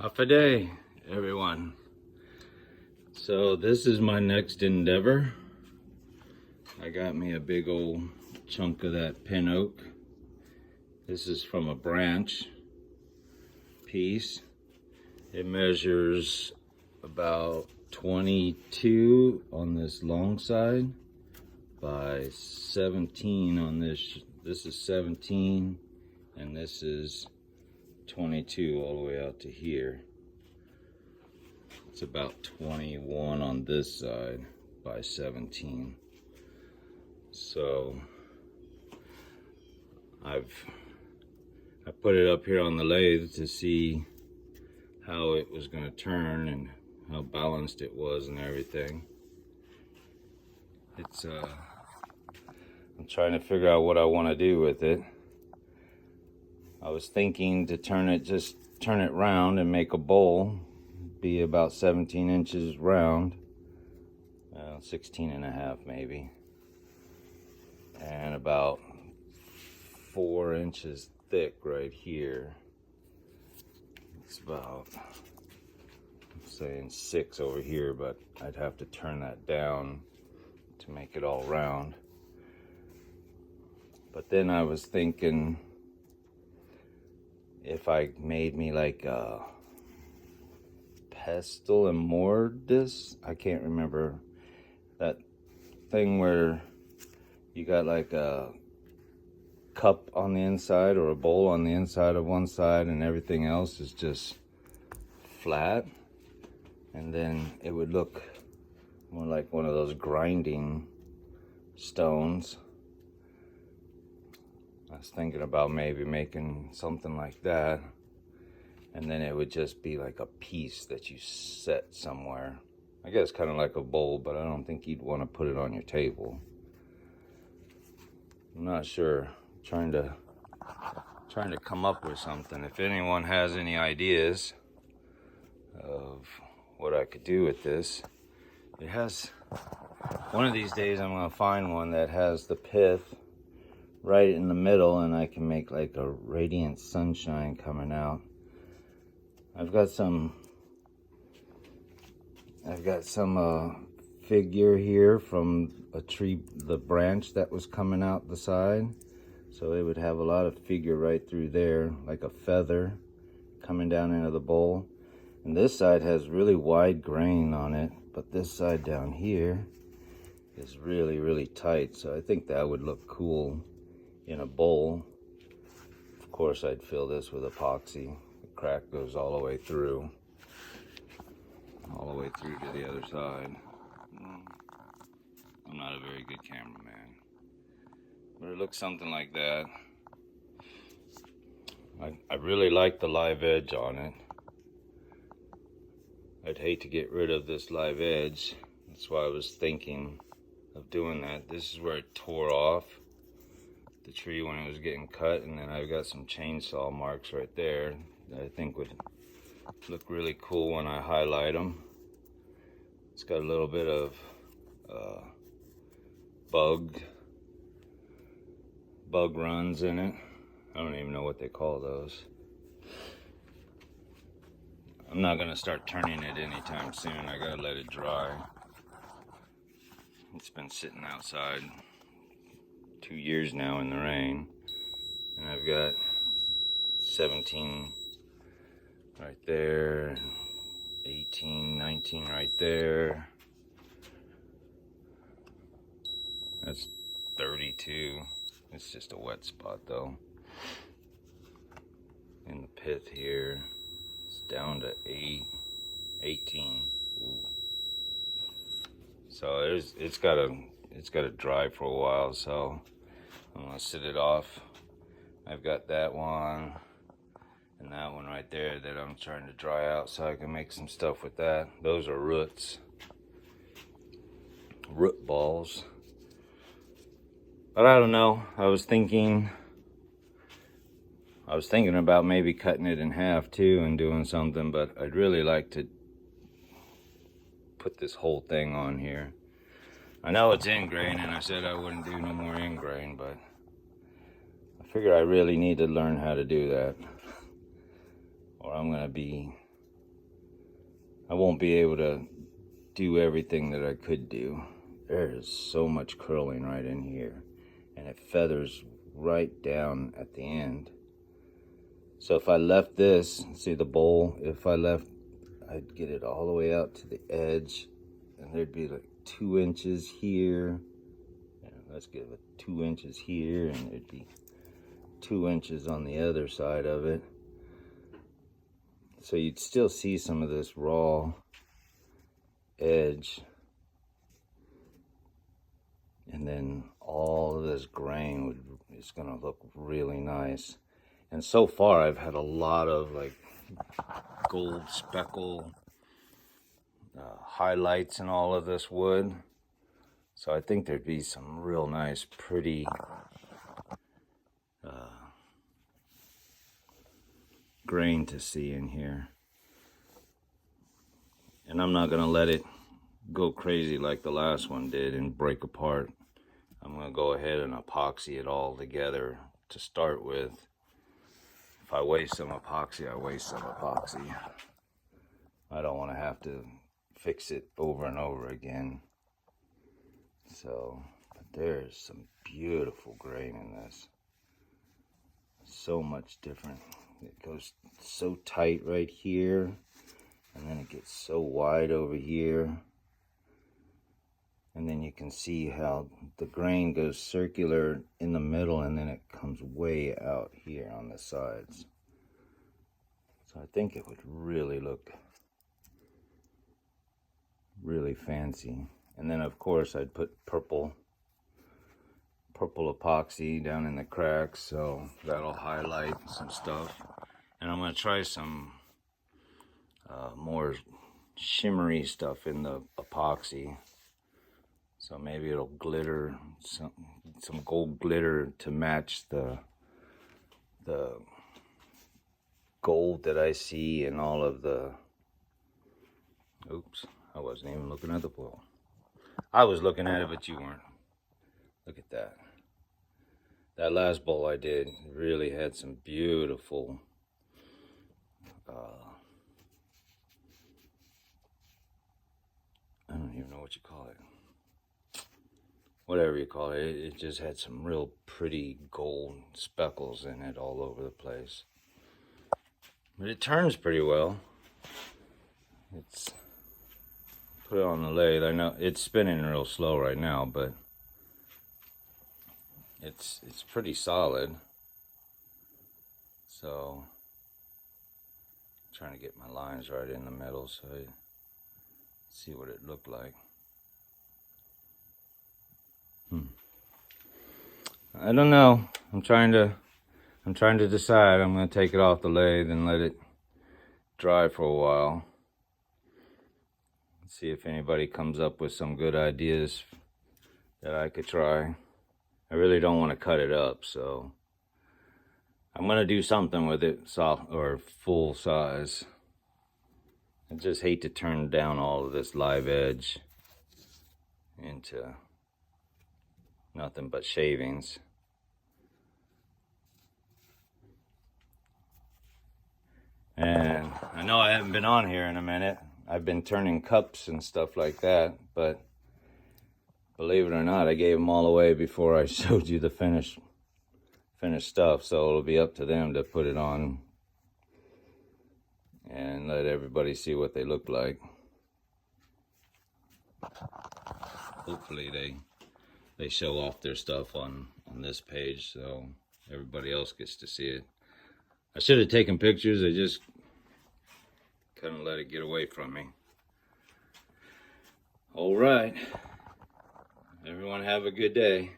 Half a day, everyone. So this is my next endeavor. I got me a big old chunk of that pin oak. This is from a branch piece. It measures about 22 on this long side by 17 on this. This is 17 and this is 22 all the way out to here. It's about 21 on this side by 17. So I put it up here on the lathe to see how it was going to turn and how balanced it was and everything. It's I'm trying to figure out what I want to do with it. I was thinking to turn it round and make a bowl, be about 17 inches round, 16 and a half maybe, and about 4 inches thick right here. It's about, I'm saying 6 over here, but I'd have to turn that down to make it all round. But then I was thinking, if I made me like a pestle and mortise, I can't remember that thing where you got like a cup on the inside or a bowl on the inside of one side and everything else is just flat, and then it would look more like one of those grinding stones. I was thinking about maybe making something like that, and then it would just be like a piece that you set somewhere. I guess kind of like a bowl, but I don't think you'd want to put it on your table. I'm not sure. Trying to come up with something. If anyone has any ideas of what I could do with this, it has, one of these days I'm going to find one that has the pith right in the middle, and I can make like a radiant sunshine coming out. I've got some figure here from a tree, the branch that was coming out the side. So it would have a lot of figure right through there, like a feather coming down into the bowl. And this side has really wide grain on it, but this side down here is really, really tight. So I think that would look cool in a bowl. Of course, I'd fill this with epoxy. The crack goes all the way through to the other side. I'm not a very good cameraman, but it looks something like that. I really like the live edge on it. I'd hate to get rid of this live edge. That's why I was thinking of doing that. This is where it tore off the tree when it was getting cut, and then I've got some chainsaw marks right there that I think would look really cool when I highlight them. It's got a little bit of bug runs in it. I don't even know what they call those. I'm not gonna start turning it anytime soon. I gotta let it dry. It's been sitting outside 2 years now in the rain, and I've got 17 right there, 18, 19 right there. That's 32. It's just a wet spot though. In the pith here, it's down to 18. Ooh. So it's got to dry for a while, so I'm gonna sit it off. I've got that one and that one right there that I'm trying to dry out so I can make some stuff with that. Those are root balls. But I don't know. I was thinking about maybe cutting it in half too and doing something, but I'd really like to put this whole thing on here. I know it's ingrain, and I said I wouldn't do no more ingrain, but I figure I really need to learn how to do that, or I'm gonna be I won't be able to do everything that I could do. There is so much curling right in here, and it feathers right down at the end. So if I left this, see the bowl, if I left, I'd get it all the way out to the edge, and there'd be like 2 inches here. And let's give it 2 inches here, and there'd be 2 inches on the other side of it. So you'd still see some of this raw edge, and then all of this grain is gonna look really nice. And so far I've had a lot of like gold speckle highlights in all of this wood, so I think there'd be some real nice pretty grain to see in here. And I'm not gonna let it go crazy like the last one did and break apart. I'm gonna go ahead and epoxy it all together to start with. If I waste some epoxy, I waste some epoxy. I don't want to have to fix it over and over again. So, but there's some beautiful grain in this. So much different. It goes so tight right here, and then it gets so wide over here. And then you can see how the grain goes circular in the middle, and then it comes way out here on the sides. So I think it would really look really fancy. And then of course I'd put purple epoxy down in the cracks, so that'll highlight some stuff. And I'm going to try some more shimmery stuff in the epoxy. So maybe it'll glitter, some gold glitter to match the gold that I see in all of the... Oops, I wasn't even looking at the bowl. I was looking at it, but you weren't. Look at that. That last bowl I did really had some beautiful I don't even know what you call it. Whatever you call it, it just had some real pretty gold speckles in it all over the place. But it turns pretty well. It's put it on the lathe. I know it's spinning real slow right now, but it's pretty solid. So I'm trying to get my lines right in the middle so I see what it looked like. I don't know. I'm trying to decide. I'm going to take it off the lathe and let it dry for a while. See if anybody comes up with some good ideas that I could try. I really don't want to cut it up, so I'm going to do something with it, soft or full size. I just hate to turn down all of this live edge into nothing but shavings. And I know I haven't been on here in a minute. I've been turning cups and stuff like that, but believe it or not, I gave them all away before I showed you the finished stuff, so it'll be up to them to put it on and let everybody see what they look like. Hopefully they show off their stuff on this page so everybody else gets to see it. I should have taken pictures, I just couldn't let it get away from me. All right, everyone have a good day.